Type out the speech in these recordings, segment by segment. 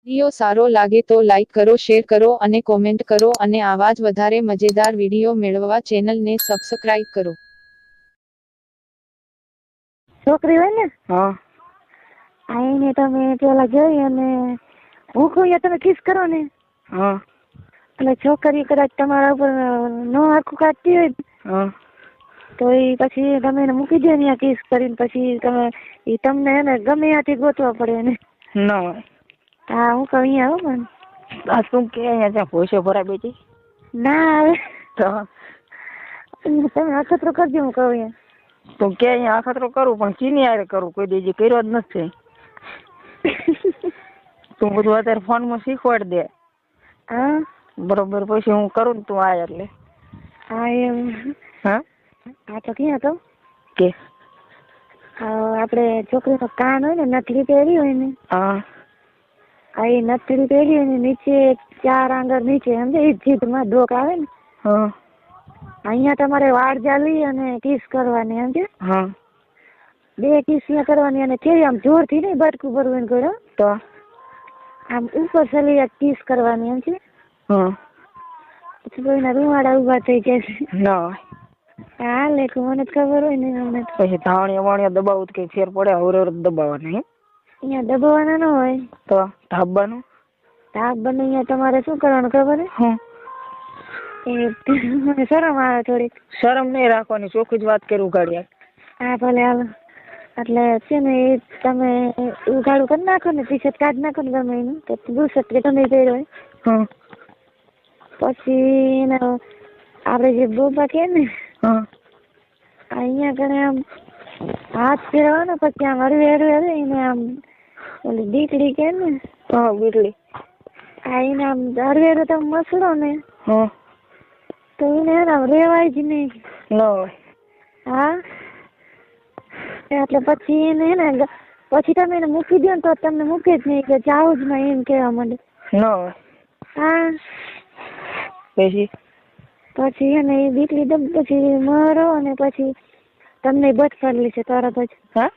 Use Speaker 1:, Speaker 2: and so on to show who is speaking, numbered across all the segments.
Speaker 1: Video સારો લાગે તો લાઈક કરો, શેર કરો અને કોમેન્ટ કરો અને આવા જ વધારે મજેદાર વિડિયો મેળવવા ચેનલને સબસ્ક્રાઇબ કરો.
Speaker 2: છોકરી હોય ને
Speaker 3: હા
Speaker 2: આઈને તમે પેલા જોઈ અને હું કહું તમે કિસ કરો ને
Speaker 3: હા
Speaker 2: એટલે છોકરી કદાચ તમારા ઉપર નો આખું કાઢતી હોય
Speaker 3: હા
Speaker 2: તો એ પછી તમે એને મૂકી દે ને કિસ કરીને પછી તમે એ તમને એને ગમે ત્યાંથી ગોતવા પડે ને.
Speaker 3: ના હોય.
Speaker 2: હા હું કહું અહીંયા આવો મને
Speaker 3: આ શું કે અહીંયા ત્યાં પૈસો ભરાય બેટી
Speaker 2: ના આવે
Speaker 3: તો
Speaker 2: તમે અખતરો કરજો. હું કહું અહીંયા
Speaker 3: તું કે અહીંયા અખતરો કરું પણ ચીની આરે કરું, કોઈ દીજી કર્યો જ નથી. તું બધું અત્યારે ફોનમાં શીખવાડ દે.
Speaker 2: હા
Speaker 3: બરોબર પછી હું કરું ને તું આય એટલે.
Speaker 2: હા એમ
Speaker 3: હા
Speaker 2: હા તો ક્યાં તો
Speaker 3: કે
Speaker 2: આપણે છોકરીનો કાન હોય ને નથડી પહેરી હોય ને
Speaker 3: હા
Speaker 2: આ એ નથડી પહેરી હોય ને નીચે 4 આંગળ નીચે સમજે એ જીભમાં ડોક આવે ને
Speaker 3: હા
Speaker 2: અહીંયા તમારે વાળ જાલી અને કિસ કરવાની સમજે.
Speaker 3: હા
Speaker 2: 2 કિસ કરવાની અને કેવી આમ જોરથી નહીં બટકું ભરવું કરો
Speaker 3: તો
Speaker 2: આમ ઉપર સલી કિસ કરવાની સમજે.
Speaker 3: હા
Speaker 2: પછી કોઈના રૂવાડા ઉભા થઈ જશે.
Speaker 3: ના હોય.
Speaker 2: હા લેખ મને ખબર હોય ને અમને
Speaker 3: પછી ધાવણિયા વાણિયા દબાવું તો કઈ ફેર પડે? અવર દબાવવાના
Speaker 2: અહીંયા દબાવવાના ન હોય
Speaker 3: તો ધાબવાનું
Speaker 2: ધાબ બને અહીંયા તમારે શું કરવાનું ખબર
Speaker 3: હું
Speaker 2: એ મને શરમ આવે થોડીક.
Speaker 3: શરમ નહીં રાખવાની, ચોખ્ખી જ વાત કરી ઉગાડ્યા.
Speaker 2: હા ભલે હાલો. એટલે છે ને એ તમે ઉઘાડું કરી નાખો ને ટી શર્ટ કાઢી નાખો ને ગમે એનું તો બુશર્ટ કે તમે પહેર્યો હોય
Speaker 3: હા
Speaker 2: પછી એનો આપણે જે બોબા કે ને અહીંયા કણે આમ હાથ ફેરવાનો પછી આમ હરવે હરવે એને આમ ઓલી દીકડી કે ને
Speaker 3: હા બીટલી
Speaker 2: આ એને આમ હરવે હરવે તમે મસળો ને
Speaker 3: હા
Speaker 2: તો એને આમ રેવાય જ નહીં.
Speaker 3: ન હોય.
Speaker 2: હા એટલે પછી એને ને પછી તમે એને મૂકી દો ને તો તમને મૂકે જ નહીં કે જાઓ જ નહીં એમ કહેવા માંડે.
Speaker 3: ન હોય.
Speaker 2: હા
Speaker 3: પછી
Speaker 2: એને એ દીકરી દમ પછી મરો અને પછી તમને બથ ભરલી છે તરત જ.
Speaker 3: હા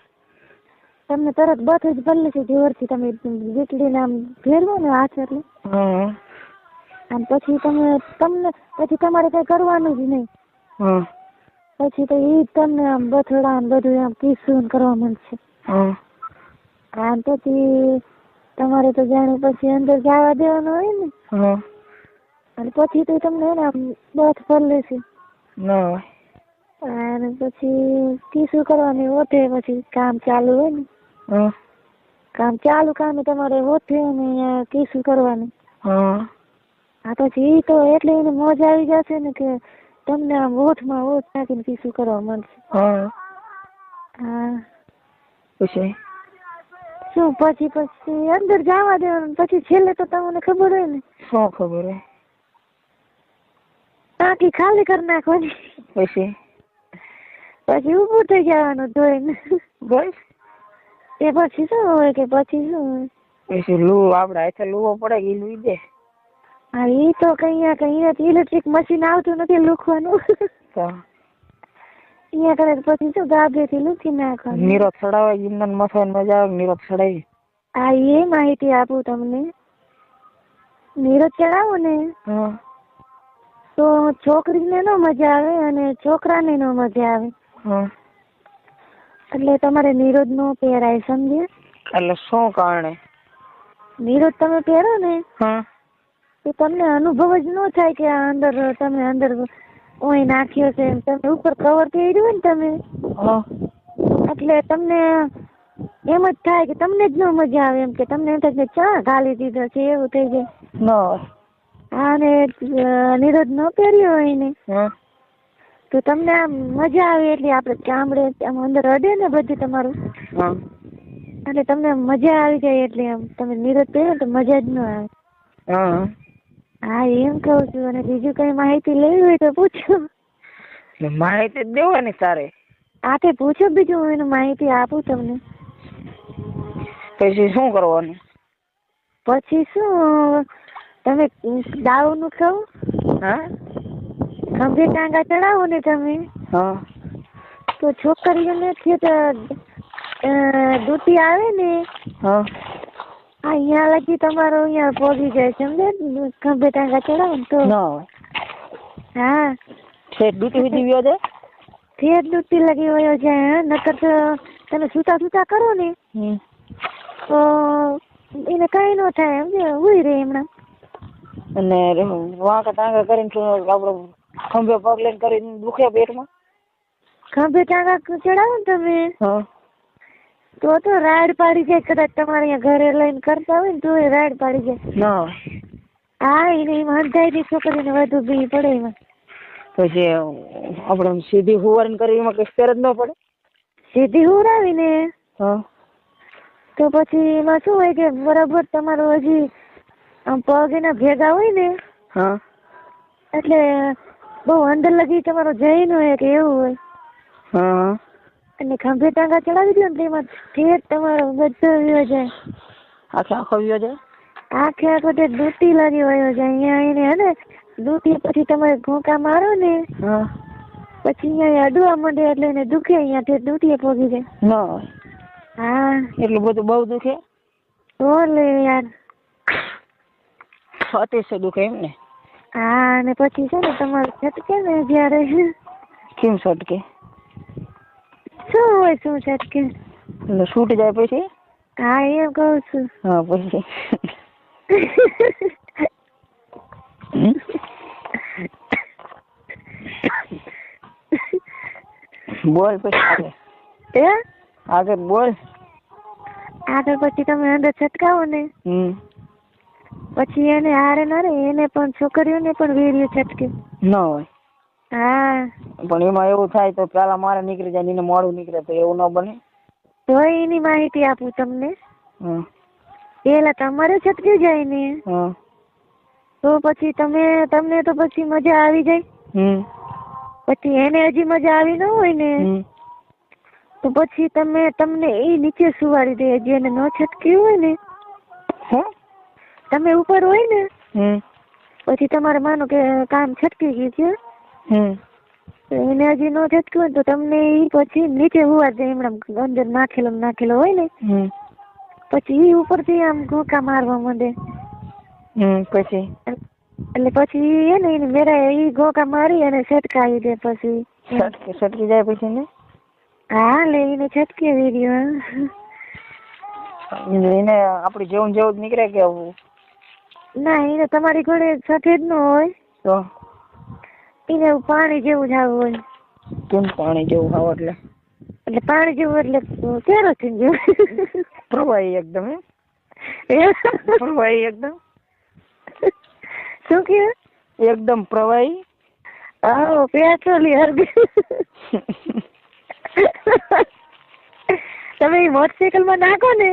Speaker 2: તમને તરત બથ જ ભરલી છે જોરથી તમે દીકરીને આમ ફેરવો ને હાથ એટલે આમ પછી તમને પછી તમારે કઈ કરવાનું જ નહીં. પછી તો એ તમને આમ બથડા ને બધું આમ કિસ્સું કરવા માંડશે. હા પછી તમારે તો જાણે પછી અંદર જવા દેવાનું હોય ને અને પછી તો તમને આમ બથ ભરલી છે અને પછી કિસ્સું કરવાની હોતે પછી કામ ચાલુ હોય ને કામ ચાલુ કામ તમારે હોતે ને કિસ્સું કરવાની. હા પછી એ તો એટલે એને મોજ આવી જશે ને કે તમને આમ ઓઠમાં ઓઠ નાખીને કિસ્સું કરવા માંડશે. હા
Speaker 3: પછી
Speaker 2: શું પછી અંદર જવા દેવાનું પછી છેલ્લે તો તમને ખબર હોય ને
Speaker 3: શું ખબર હોય
Speaker 2: ટાંકી ખાલી કરી નાખવાની. પછી ઊભું થઈ જવાનું ધોઈને.
Speaker 3: બસ
Speaker 2: એ પછી શું હોય કે પછી શું હોય
Speaker 3: પછી લૂ આપડે હાથે લૂવો પડે કે લૂઈ દે.
Speaker 2: હા એ તો કઈ ઇલેક્ટ્રિક મશીન આવતું નથી લૂખવાનું. અહીંયા કરે પછી શું ગાભેથી લૂખી નાખવાનું.
Speaker 3: નીરજ ચડાવે ઇંધણ મથવાની મજા આવે. નીરજ ચડાવી
Speaker 2: હા એ માહિતી આપું તમને. નીરજ ચડાવો ને તો છોકરીને નો મજા આવે અને છોકરાને નો મજા આવે. એટલે તમારે નીરજ નો પહેરાય સમજે.
Speaker 3: એટલે શું કારણે
Speaker 2: નીરજ તમે પહેરો ને
Speaker 3: હા
Speaker 2: તો તમને અનુભવ જ ન થાય કે અંદર તમે અંદર ઓય નાખ્યો છે. તમે ઉપર કવર પહેર્યું હોય ને તમે એટલે તમને એમ જ થાય કે તમને જ ન મજા આવે એમ કે તમને એમ થાય કે ચા ઘાલી દીધો છે એવું થઈ જાય. અને નીરજ ન પહેર્યો હોય ને તો તમને આમ મજા આવે એટલે આપડે ચામડે આમ અંદર અડે ને બધું તમારું એટલે તમને મજા આવી જાય એટલે આમ તમે નીરજ પહેરો તો મજા જ ન આવે. હા એમ કહું છું. અને બીજું કઈ માહિતી લેવી હોય તો પૂછો.
Speaker 3: માહિતી જ દેવાની તારે.
Speaker 2: હા તે પૂછો બીજું હું એનું માહિતી આપું તમને.
Speaker 3: પછી શું કરવાનું?
Speaker 2: પછી શું તમે દાવ નું ખાવ ખંભે ટાંગા ચડાવો ને તમે તો છોકરીઓને દૂતી આવે ને અહીંયા લગી તમારો અહીંયા પહોંચી જાય સમજે ખંભે ટાંગા ચડાવો ને તો
Speaker 3: ના હોય
Speaker 2: હા
Speaker 3: ઠેઠ ડૂટી સુધી વ્યો જાય
Speaker 2: ફેર ડૂટી લગી વયો જાય હા. નકર તો તમે સૂતા સૂતા કરો ને તો એને કઈ ન થાય સમજે ઉઈ રહે હમણાં.
Speaker 3: અને વાંકા ટાંગા કરીને આપડે ખંભે પગ લઈને કરીને દુખે પેટમાં
Speaker 2: ખંભે ટાંગા ચડાવો ને તમે
Speaker 3: હા
Speaker 2: તો રાડ પાડી જાય કદાચ તમારે અહીંયા ઘરે લઈને કરતા હોય ને તો એ રાડ પાડી જાય.
Speaker 3: ના
Speaker 2: હા એને એમાં અંધાઈ છોકરીને વધુ બી પડે એમાં.
Speaker 3: પછી આપણે સીધી હુવારીને કરી એમાં કઈ ફેર જ ન પડે
Speaker 2: સીધી હુરાવીને
Speaker 3: હા
Speaker 2: તો પછી એમાં શું હોય કે બરાબર તમારું હજી આમ પગ એના ભેગા હોય ને
Speaker 3: હા
Speaker 2: એટલે બહુ અંદર લગી તમારો જઈ ન હોય કે એવું હોય.
Speaker 3: હા
Speaker 2: અને ખંભે ટાંગા ચડાવી દો ને એમાં ઠેર તમારો બધો વયો જાય
Speaker 3: આખો વ્યો જાય
Speaker 2: આખે આખો તે ડૂટી લાગી વયો જાય અહીંયા એને હે ને ડૂટી પછી તમે ઘોંકા મારો ને
Speaker 3: હા
Speaker 2: પછી અહીંયા અડવા માંડે એટલે એને દુખે અહીંયા તે ડૂટીએ પોગી જાય.
Speaker 3: ના હોય
Speaker 2: હા
Speaker 3: એટલું બધું બહુ દુખે
Speaker 2: તો લે યાર
Speaker 3: અતિશય દુખે એમ ને
Speaker 2: હા અને પછી છે ને તમારું છટકે ને જયારે
Speaker 3: કેમ છટકે
Speaker 2: શું હોય શું છટકે
Speaker 3: એટલે છૂટ જાય પછી
Speaker 2: હા એમ કહું છું.
Speaker 3: હા પછી બોલ પછી આગળ બોલ
Speaker 2: આગળ પછી તમે અંદર છટકાવો ને પછી એને હારે ના રે એને પણ છોકરીઓને પણ વીર્ય છટકે
Speaker 3: ના હોય
Speaker 2: હા
Speaker 3: પણ એમાં એવું થાય તો પેલા મારે નીકળી જાય એને મોડું નીકળે તો એવું ન બને
Speaker 2: તો એની માહિતી આપું તમને.
Speaker 3: હા
Speaker 2: પેલા તમારે છટકી જાય ને
Speaker 3: હા
Speaker 2: તો પછી તમને તો પછી મજા આવી જાય. પછી એને હજી મજા આવી ન હોય ને તો પછી તમને એ નીચે સુવાડી દે હજી એને ન છટક્યું હોય ને તમે ઉપર હોય ને પછી તમારે માનો કે કામ છટકી ગયું છે એને હજી ન છટક્યું હોય તો તમને એ પછી નીચે હુવા દે હમણાં અંદર નાખેલો હોય ને પછી એ ઉપરથી આમ ઘોંકા મારવા માંડે
Speaker 3: પછી
Speaker 2: એટલે પછી હે ને એને મેરા એ ઘોંકા મારી અને છટકાવી દે પછી
Speaker 3: છટકી જાય પછી ને
Speaker 2: હા લઈને છટકે વિડીયો
Speaker 3: એને આપડી જેવું જ નીકળે કે
Speaker 2: ના એને તમારી ઘોડે સફેદ નો હોય
Speaker 3: તો
Speaker 2: એને પાણી જેવું જ આવું હોય.
Speaker 3: કેમ પાણી જેવું ખાવ
Speaker 2: એટલે પાણી જેવું એટલે કેરોસીન જેવું
Speaker 3: પ્રવાહી એકદમ પ્રવાહી એકદમ
Speaker 2: શું કે
Speaker 3: એકદમ પ્રવાહી
Speaker 2: આવો પેટ્રોલિયર તમે મોટરસાયકલ માં નાખો ને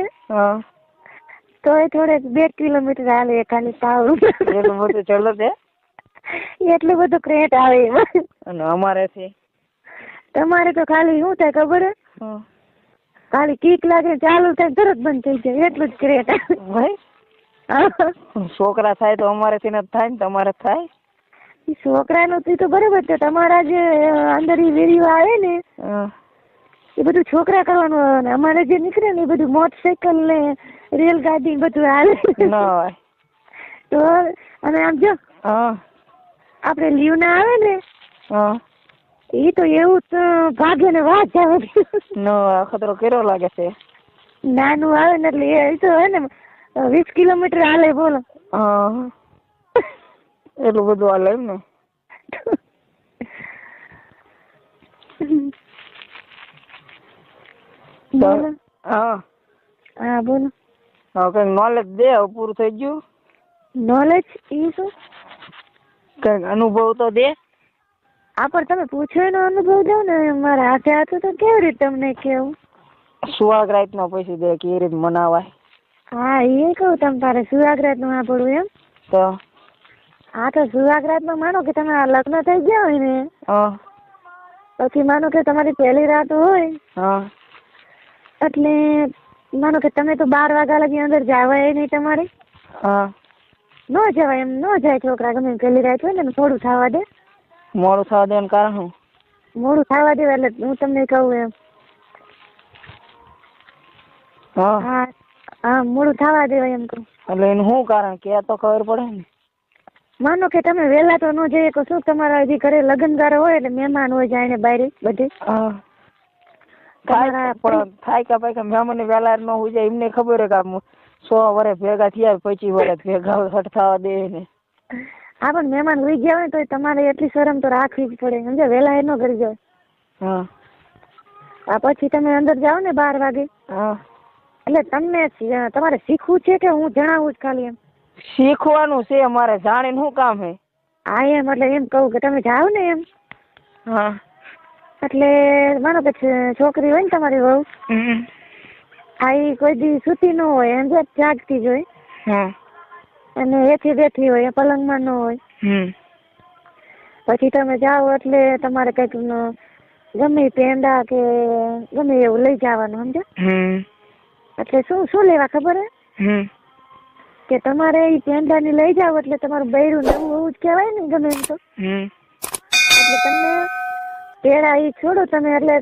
Speaker 2: તો એ થોડે 2 કિલોમીટર હાલે ખાલી પાવર
Speaker 3: એટલું બધું ચલો છે
Speaker 2: એટલું બધું ક્રેટ આવે એમાં.
Speaker 3: અને અમારે છે
Speaker 2: તમારે તો ખાલી શું થાય ખબર હે ખાલી કીક લાગે ચાલુ થાય તરત બંધ થઈ જાય એટલું જ ક્રેટ
Speaker 3: ભાઈ છોકરા થાય તો અમારે થી નથી થાય ને તમારે થાય
Speaker 2: છોકરાનું તો બરોબર છે તમારા જે અંદર વિડીયો આવે ને એ બધું છોકરા કરવાનું આવે ને અમારે જે નીકળે ને એ બધું મોટરસાયકલ ને રેલગાડી બધું હાલે તો અને આમ જો આપડે લીવ ના આવે ને એ તો એવું ભાગે ને વાત આવે
Speaker 3: ખતરો કેરો લાગે છે
Speaker 2: નાનું આવે ને એટલે એ તો હે ને 20 કિલોમીટર હાલે બોલો
Speaker 3: એટલું બધું હાલે એમ ને
Speaker 2: બોલો
Speaker 3: હા
Speaker 2: બોલો
Speaker 3: કઈક નોલેજ દે હવે પૂરું થઈ ગયું
Speaker 2: નોલેજ એ શું
Speaker 3: કઈક અનુભવ તો દે
Speaker 2: પણ તમે પૂછો એનો અનુભવ દો ને મારા હાથે હાથે તો કેવી રીતે તમને કેવું
Speaker 3: સુહાગરાત નો પૈસા દે કેવી રીતે મનાવાય
Speaker 2: હા એ કહું તમ તારે સુહાગરાત નું સાંભળવું એમ
Speaker 3: તો
Speaker 2: તો સુહાગરાત માં માનો કે તમે લગ્ન થઈ ગયા હોય ને પછી માનો કે તમારી પહેલી રાત હોય એટલે માનો કે તમે તો 12 વાગ્યા લગી અંદર જવાય નહીં તમારે ન જવાય એમ ન જાય છોકરા ગમે પહેલી રાત હોય ને થોડું થવા દે
Speaker 3: મોડું થવા દેવાનું કારણ શું
Speaker 2: મોડું થવા દે એટલે હું તમને કહું એમ હા મોડું થવા દેવાય એમ કહું.
Speaker 3: એટલે એનું શું કારણ કે આ તો ખબર પડે ને.
Speaker 2: માનો કે તમે વહેલા તો ન જઈએ તો શું તમારા હજી ઘરે લગ્નગારો હોય એટલે મહેમાન હોય જાય બહાર બધે.
Speaker 3: થાય પણ થાય કે ભાઈ મહેમાન વહેલા ન હોય જાય એમને ખબર હે કે 100 વર્ષ ભેગા થયા 25 વર્ષ ભેગા હટ થવા દે ને.
Speaker 2: હા પણ મહેમાન ઉઈ ગયા હોય તો તમારે એટલી શરમ તો રાખવી જ પડે સમજે વહેલા એ ન કરી જાય.
Speaker 3: હા
Speaker 2: આ પછી તમે અંદર જાઓ ને 12 વાગે.
Speaker 3: હા
Speaker 2: એટલે તમને તમારે શીખવું છે કે હું જણાવું જ ખાલી એમ.
Speaker 3: શીખવાનું છે મારે જાણીને શું કામ હે.
Speaker 2: હા એમ એટલે એમ કહું કે તમે જાઓ ને એમ.
Speaker 3: હા
Speaker 2: એટલે માનો કે છોકરી હોય ને તમારી વહુ આ ઈ કોઈ દી સૂતી ન હોય એમ જાગતી જ હોય અને એથી બેઠી હોય પલંગમાં ન હોય. પછી તમે જાઓ એટલે તમારે કઈક ગમે પેંડા કે ગમે એવું લઈ જવાનું સમજ્યા. એટલે શું શું લેવા ખબર હે કે તમારે ઈ પેંડા ની લઈ જાવ એટલે તમારું બૈરું નવું એવું જ કહેવાય ને ગમે એમ તો. એટલે તમને પેડા ઈ છોડો તમે એટલે